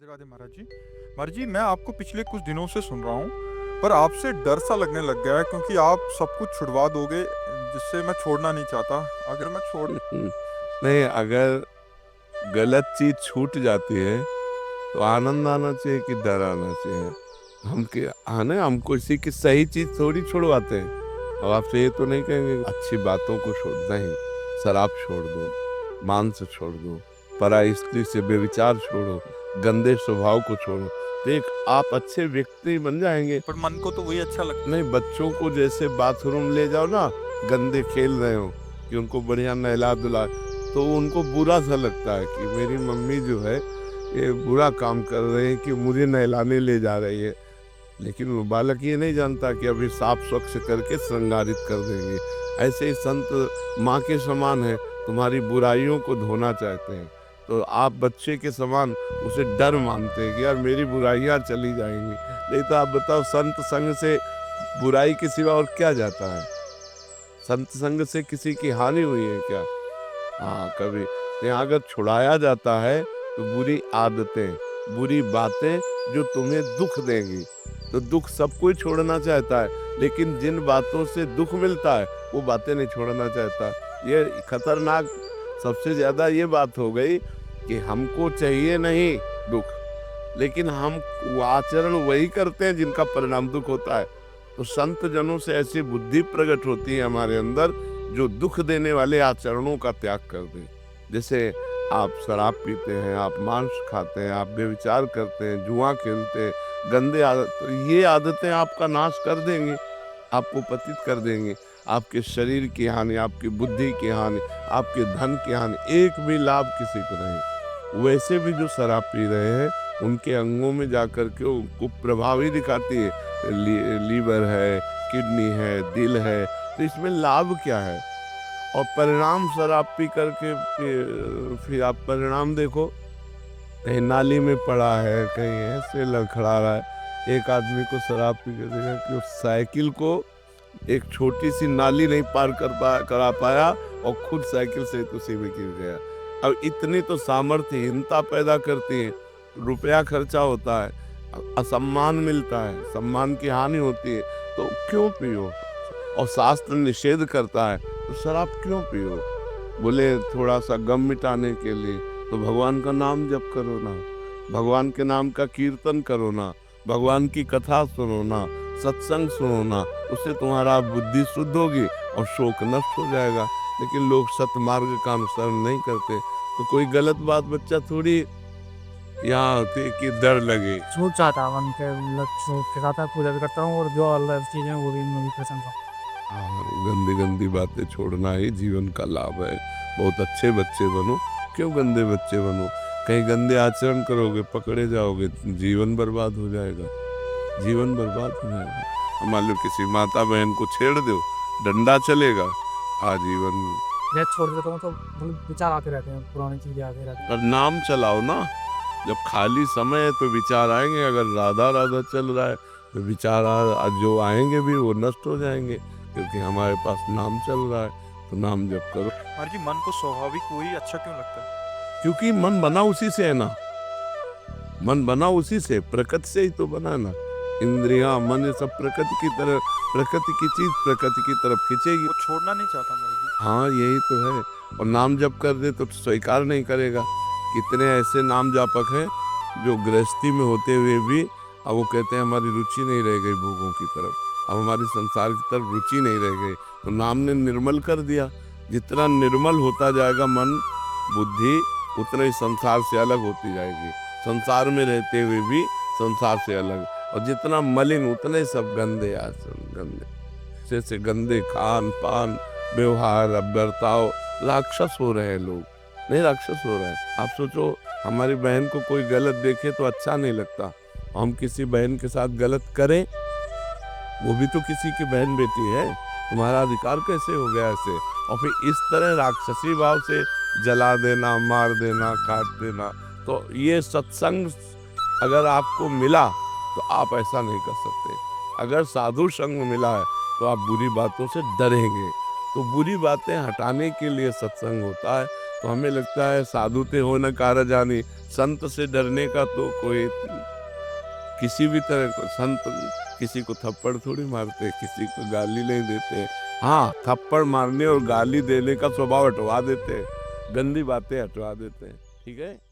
राधे राधे महाराज जी। महाराज जी, मैं आपको पिछले कुछ दिनों से सुन रहा हूँ, पर आपसे डर सा लगने लग गया है क्योंकि आप सब कुछ छुड़वा दोगे, जिससे मैं छोड़ना नहीं चाहता। अगर मैं छोड़ नहीं, अगर गलत चीज छूट जाती है तो आनंद आना चाहिए कि डर आना चाहिए। हम के आने हम किसी की सही चीज थोड़ी छुड़वाते हैं। अब आपसे ये तो नहीं कहेंगे अच्छी बातों को छोड़, नहीं। शराब छोड़ दो, मांस छोड़ दो, पराई स्त्री से व्यभिचार छोड़ो, गंदे स्वभाव को छोड़ो, तो एक आप अच्छे व्यक्ति बन जाएंगे। पर मन को तो वही अच्छा लगता नहीं, बच्चों को जैसे बाथरूम ले जाओ ना, गंदे खेल रहे हो, कि उनको बढ़िया नहला धुला, तो उनको बुरा सा लगता है कि मेरी मम्मी जो है ये बुरा काम कर रहे हैं कि मुझे नहलाने ले जा रही है। लेकिन वो बालक ये नहीं जानता कि अभी साफ स्वच्छ करके श्रृंगारित कर देंगे। ऐसे ही संत माँ के समान है, तुम्हारी बुराइयों को धोना चाहते हैं। तो आप बच्चे के समान उसे डर मानते हैं कि यार मेरी बुराइयां चली जाएंगी। नहीं तो आप बताओ, संत संग से बुराई के सिवा और क्या जाता है? संत संग से किसी की हानि हुई है क्या? हाँ, कभी नहीं। अगर छुड़ाया जाता है तो बुरी आदतें, बुरी बातें जो तुम्हें दुख देंगी, तो दुख सब कोई छोड़ना चाहता है, लेकिन जिन बातों से दुख मिलता है वो बातें नहीं छोड़ना चाहता। ये खतरनाक सबसे ज्यादा ये बात हो गई कि हमको चाहिए नहीं दुख, लेकिन हम वो आचरण वही करते हैं जिनका परिणाम दुख होता है। तो संत जनों से ऐसी बुद्धि प्रकट होती है हमारे अंदर, जो दुख देने वाले आचरणों का त्याग कर दे। जैसे आप शराब पीते हैं, आप मांस खाते हैं, आप व्यभिचार करते हैं, जुआ खेलते हैं, गंदे आदत, तो ये आदतें आपका नाश कर देंगी, आपको पतित कर देंगे। आपके शरीर की हानि, आपकी बुद्धि की हानि, आपके धन की हानि, एक भी लाभ किसी को नहीं। वैसे भी जो शराब पी रहे हैं उनके अंगों में जाकर के उनको प्रभावी दिखाती है। लीवर है, किडनी है, दिल है, तो इसमें लाभ क्या है? और परिणाम शराब पी करके फिर आप परिणाम देखो, कहीं नाली में पड़ा है, कहीं ऐसे लड़खड़ा रहा है। एक आदमी को शराब पी के देखा कि उस साइकिल को एक छोटी सी नाली नहीं पार करा पाया और खुद साइकिल से उसी में गिर गया। अब इतनी तो सामर्थ्यहीनता पैदा करती है। रुपया खर्चा होता है, असम्मान मिलता है, सम्मान की हानि होती है, तो क्यों पियो? और शास्त्र निषेध करता है, तो शराब क्यों पियो? बोले थोड़ा सा गम मिटाने के लिए, तो भगवान का नाम जप करो ना, भगवान के नाम का कीर्तन करो ना, भगवान की कथा सुनो ना, सत्संग सुनो ना, उससे तुम्हारा बुद्धि शुद्ध होगी और शोक नष्ट हो जाएगा। लेकिन लोग सतमार्ग का अनुसरण नहीं करते, तो कोई गलत बात बच्चा थोड़ी यहाँ होती है कि डर लगे। छूट चाहता है मन के, मतलब छूट के साथ मैं पूजा भी करता हूँ और जो अलग चीज़ें वो भी मैं भी पसंद हूँ। हाँ, गंदी गंदी बातें छोड़ना ही जीवन का लाभ है। बहुत अच्छे बच्चे बनो, क्यों गंदे बच्चे बनो? कहीं गंदे आचरण करोगे, पकड़े जाओगे, जीवन बर्बाद हो जाएगा, जीवन बर्बाद हो जाएगा। मान लो किसी माता बहन को छेड़ दो, डंडा चलेगा आजीवन। जैसे छोड़ देता हूँ तो मतलब विचार आते रहते हैं, पुरानी चीज़ें आती रहती हैं। और नाम चलाओ ना, जब खाली समय है तो विचार आएंगे। अगर राधा राधा चल रहा है तो विचार जो आएंगे भी वो नष्ट हो जाएंगे, क्योंकि हमारे पास नाम चल रहा है। तो नाम जप करो। महाराज जी, मन को स्वाभाविक वही अच्छा क्यों लगता है? क्योंकि मन बना उसी से है ना, मन बना उसी से, प्रकृति से ही तो बना है ना। इंद्रियां, मन, ये सब प्रकृति की तरह, प्रकृति की चीज प्रकृति की तरफ खींचेगी। वो छोड़ना नहीं चाहता महाराज जी। हाँ, यही तो है। और नाम जप कर दे तो स्वीकार नहीं करेगा। कितने ऐसे नाम जापक हैं जो गृहस्थी में होते हुए भी अब वो कहते हैं हमारी रुचि नहीं रह गई भोगों की तरफ, अब हमारी संसार की तरफ रुचि नहीं रह गई। तो नाम ने निर्मल कर दिया। जितना निर्मल होता जाएगा मन, बुद्धि, उतना ही संसार से अलग होती जाएगी। संसार में रहते हुए भी संसार से अलग। और जितना मलिन उतने सब गंदे आचरण, गंदे जैसे गंदे खान पान, व्यवहार, अब बर्ताव, राक्षस हो रहे हैं लोग। नहीं, राक्षस हो रहे हैं। आप सोचो, हमारी बहन को कोई गलत देखे तो अच्छा नहीं लगता, हम किसी बहन के साथ गलत करें, वो भी तो किसी की बहन बेटी है। तुम्हारा अधिकार कैसे हो गया ऐसे? और फिर इस तरह राक्षसी भाव से जला देना, मार देना, काट देना। तो ये सत्संग अगर आपको मिला तो आप ऐसा नहीं कर सकते। अगर साधु संग मिला है तो आप बुरी बातों से डरेंगे। तो बुरी बातें हटाने के लिए सत्संग होता है। तो हमें लगता है साधु ते हो न कार जानी, संत से डरने का तो कोई किसी भी तरह को संत किसी को थप्पड़ थोड़ी मारते, किसी को गाली नहीं देते। हाँ, थप्पड़ मारने और गाली देने का स्वभाव हटवा देते, गंदी बातें हटवा देते हैं। ठीक है।